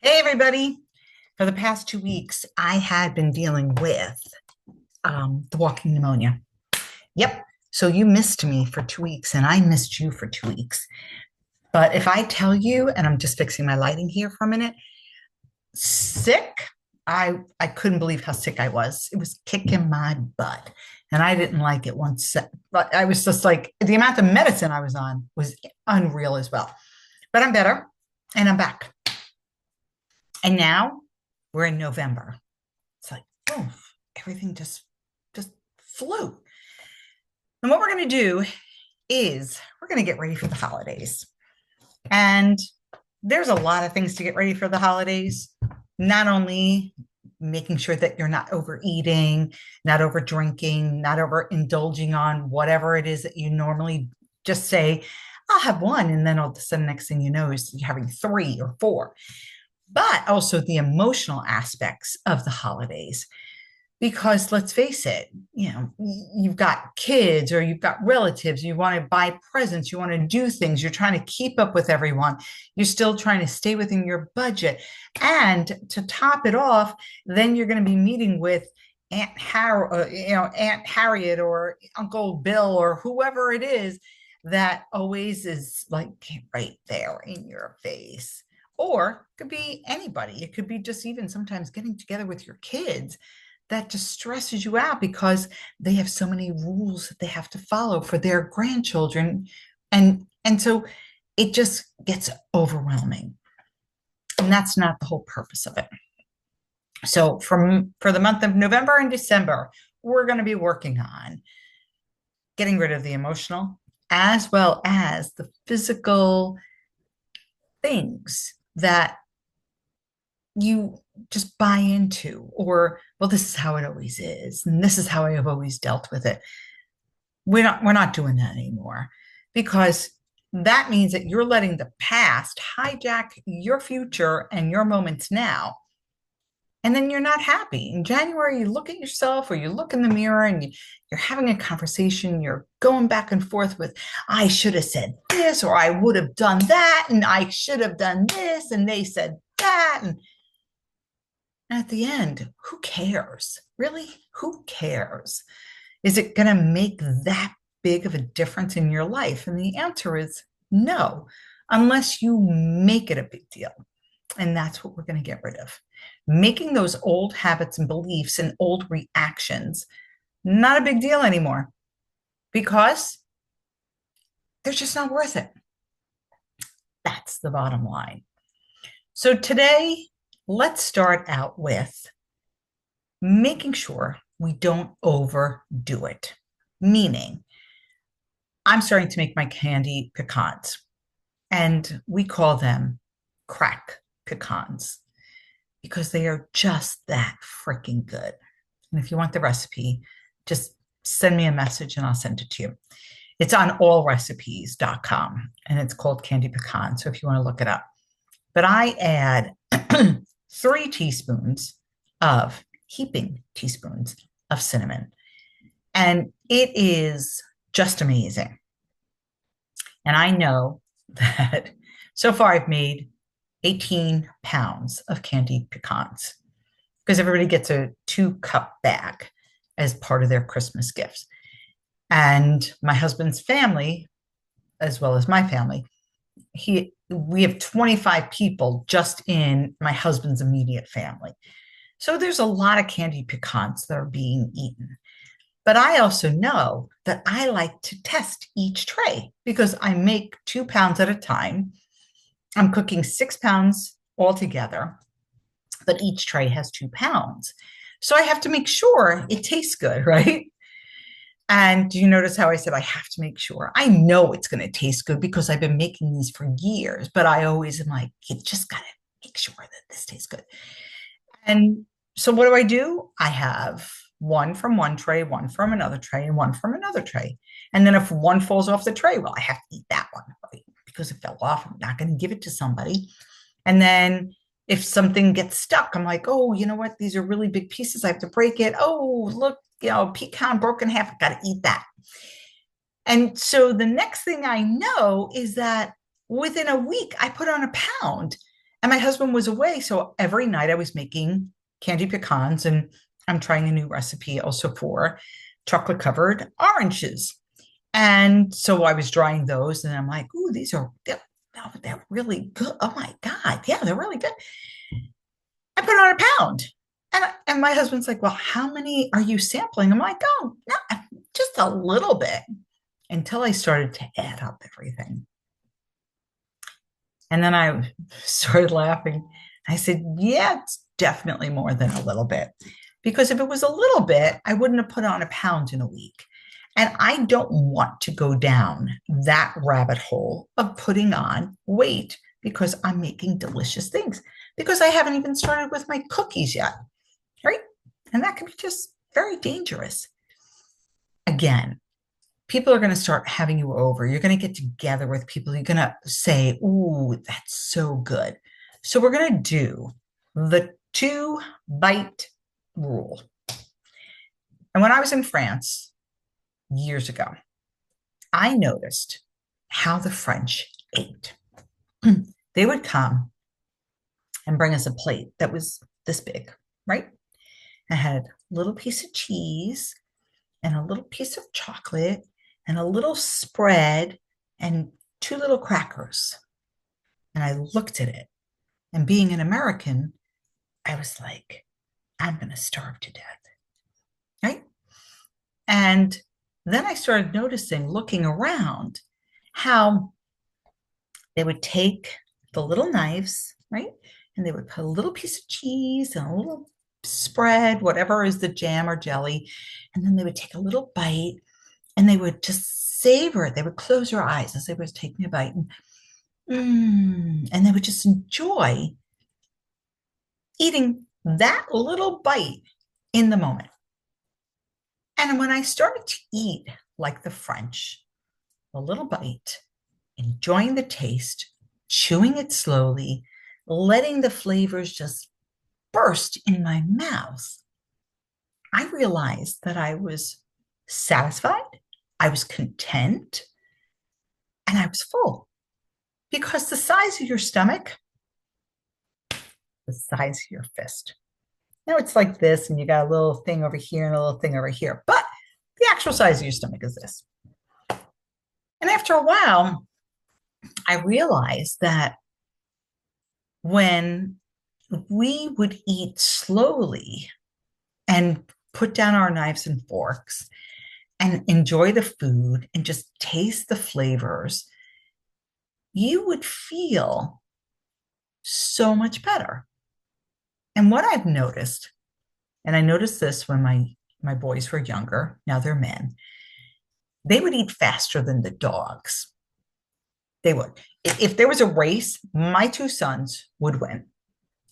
Hey, everybody. For the past 2 weeks, I had been dealing with the walking pneumonia. Yep. So you missed me for 2 weeks, and I missed you for 2 weeks. But if I tell you, and I'm just fixing my lighting here for a minute, sick, I couldn't believe how sick I was. It was kicking my butt. And I didn't like it one sec. But I was just like, the amount of medicine I was on was unreal as well. But I'm better and I'm back. And now we're in November. It's like, boom, everything just flew. And what we're going to do is we're going to get ready for the holidays. And there's a lot of things to get ready for the holidays. Not only making sure that you're not overeating, not over drinking, not over indulging on whatever it is that you normally just say, I'll have one. And then all of a sudden, next thing you know, is you're having three or four. But also the emotional aspects of the holidays. Because let's face it, you've got kids or you've got relatives, you want to buy presents, you want to do things, you're trying to keep up with everyone, you're still trying to stay within your budget. And to top it off, then you're going to be meeting with Aunt Harriet or Uncle Bill or whoever it is that always is like right there in your face. Or it could be anybody. It could be just even sometimes getting together with your kids that just stresses you out because they have so many rules that they have to follow for their grandchildren. And so it just gets overwhelming. And that's not the whole purpose of it. So for the month of November and December, we're going to be working on getting rid of the emotional as well as the physical things that you just buy into, or, well, this is how it always is, and this is how I have always dealt with it. We're not doing that anymore, because that means that you're letting the past hijack your future and your moments now. And then you're not happy. In January, you look at yourself or you look in the mirror and you're having a conversation, you're going back and forth with, I should have said this, or I would have done that, and I should have done this, and they said that. And at the end, who cares? Really? Who cares? Is it going to make that big of a difference in your life? And the answer is no, unless you make it a big deal. And that's what we're going to get rid of. Making those old habits and beliefs and old reactions not a big deal anymore, because they're just not worth it. That's the bottom line. So today, let's start out with making sure we don't overdo it. Meaning, I'm starting to make my candy pecans, and we call them crack pecans because they are just that freaking good. And if you want the recipe, just send me a message and I'll send it to you. It's on allrecipes.com and it's called candy pecan. So if you want to look it up. But I add 3 teaspoons of heaping teaspoons of cinnamon. And it is just amazing. And I know that so far I've made 18 pounds of candied pecans because everybody gets a 2-cup bag as part of their Christmas gifts. And my husband's family, as well as my family, we have 25 people just in my husband's immediate family. So there's a lot of candied pecans that are being eaten. But I also know that I like to test each tray because I make 2 pounds at a time. I'm cooking 6 pounds altogether, but each tray has 2 pounds. So I have to make sure it tastes good, right? And do you notice how I said I have to make sure? I know it's going to taste good because I've been making these for years, but I always am like, you just got to make sure that this tastes good. And so what do? I have one from one tray, one from another tray, and one from another tray. And then if one falls off the tray, well, I have to eat that one, right? Because it fell off. I'm not going to give it to somebody. And then if something gets stuck, I'm like, oh, you know what? These are really big pieces. I have to break it. Oh, look, pecan broken in half. I got to eat that. And so the next thing I know is that within a week, I put on a pound. And my husband was away. So every night I was making candy pecans, and I'm trying a new recipe also for chocolate covered oranges. And so I was drying those, and I'm like, ooh, they're really good. Oh my God. Yeah, they're really good. I put on a pound. And my husband's like, well, how many are you sampling? I'm like, oh, no, just a little bit, until I started to add up everything. And then I started laughing. I said, yeah, it's definitely more than a little bit. Because if it was a little bit, I wouldn't have put on a pound in a week. And I don't want to go down that rabbit hole of putting on weight because I'm making delicious things, because I haven't even started with my cookies yet, right? And that can be just very dangerous. Again, people are going to start having you over. You're going to get together with people. You're going to say, ooh, that's so good. So we're going to do the 2-bite rule. And when I was in France years ago, I noticed how the French ate. They would come and bring us a plate that was this big, right? I had a little piece of cheese and a little piece of chocolate and a little spread and two little crackers. And I looked at it. And being an American, I was like, I'm going to starve to death. Right. And then I started noticing, looking around, how they would take the little knives, right? And they would put a little piece of cheese and a little spread, whatever is the jam or jelly. And then they would take a little bite and they would just savor it. They would close their eyes as they were taking a bite, and they would just enjoy eating that little bite in the moment. And when I started to eat like the French, a little bite, enjoying the taste, chewing it slowly, letting the flavors just burst in my mouth, I realized that I was satisfied, I was content, and I was full. Because the size of your stomach, the size of your fist. Now it's like this, and you got a little thing over here and a little thing over here, but the actual size of your stomach is this. And after a while, I realized that when we would eat slowly and put down our knives and forks and enjoy the food and just taste the flavors, you would feel so much better. And what I've noticed, and I noticed this when my boys were younger, now they're men, they would eat faster than the dogs. They would. If there was a race, my two sons would win.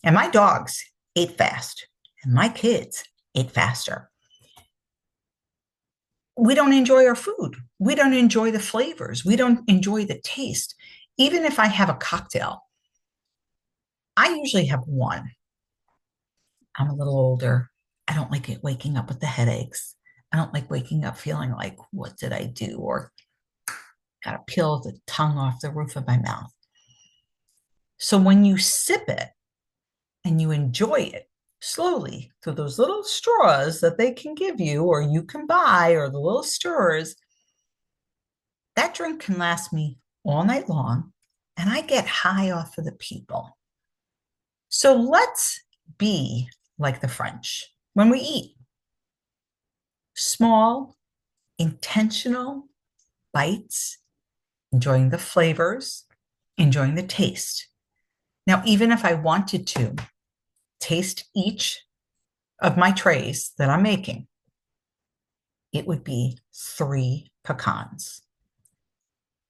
And my dogs ate fast, and my kids ate faster. We don't enjoy our food. We don't enjoy the flavors. We don't enjoy the taste. Even if I have a cocktail, I usually have one. I'm a little older. I don't like it waking up with the headaches. I don't like waking up feeling like, what did I do? Or got to peel the tongue off the roof of my mouth. So when you sip it and you enjoy it slowly through those little straws that they can give you or you can buy, or the little stirrers, that drink can last me all night long, and I get high off of the people. So let's be like the French when we eat. Small, intentional bites, enjoying the flavors, enjoying the taste. Now, even if I wanted to taste each of my trays that I'm making, it would be 3 pecans.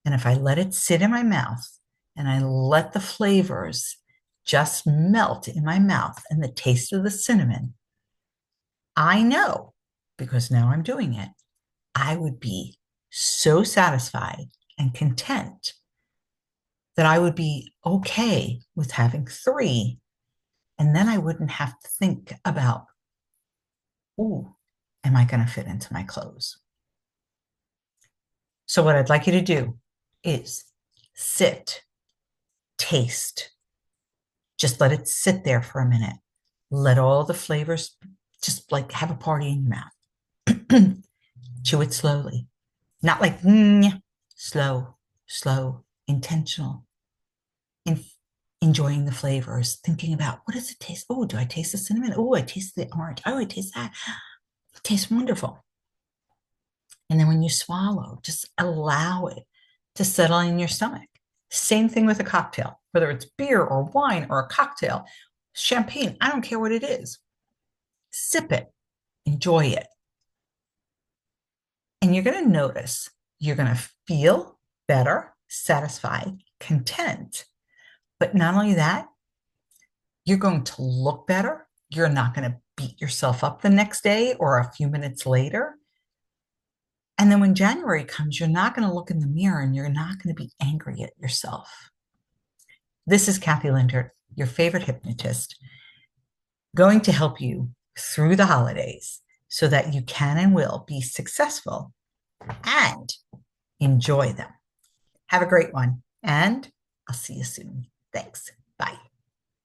And if I let it sit in my mouth and I let the flavors just melt in my mouth and the taste of the cinnamon, I know, because now I'm doing it, I would be so satisfied and content that I would be okay with having 3. And then I wouldn't have to think about, ooh, am I going to fit into my clothes? So, what I'd like you to do is sit, taste, Just let it sit there for a minute. Let all the flavors just like have a party in your mouth. Chew it slowly, not like slow, slow, intentional, in, enjoying the flavors, thinking about what does it taste? Oh, do I taste the cinnamon? Oh, I taste the orange. Oh, I taste that. It tastes wonderful. And then when you swallow, just allow it to settle in your stomach. Same thing with a cocktail, whether it's beer or wine or a cocktail, champagne, I don't care what it is. Sip it, enjoy it. And you're going to notice you're going to feel better, satisfied, content. But not only that, you're going to look better. You're not going to beat yourself up the next day or a few minutes later. And then when January comes, you're not going to look in the mirror and you're not going to be angry at yourself. This is Kathy Linder, your favorite hypnotist, going to help you through the holidays so that you can and will be successful and enjoy them. Have a great one, and I'll see you soon. Thanks. Bye.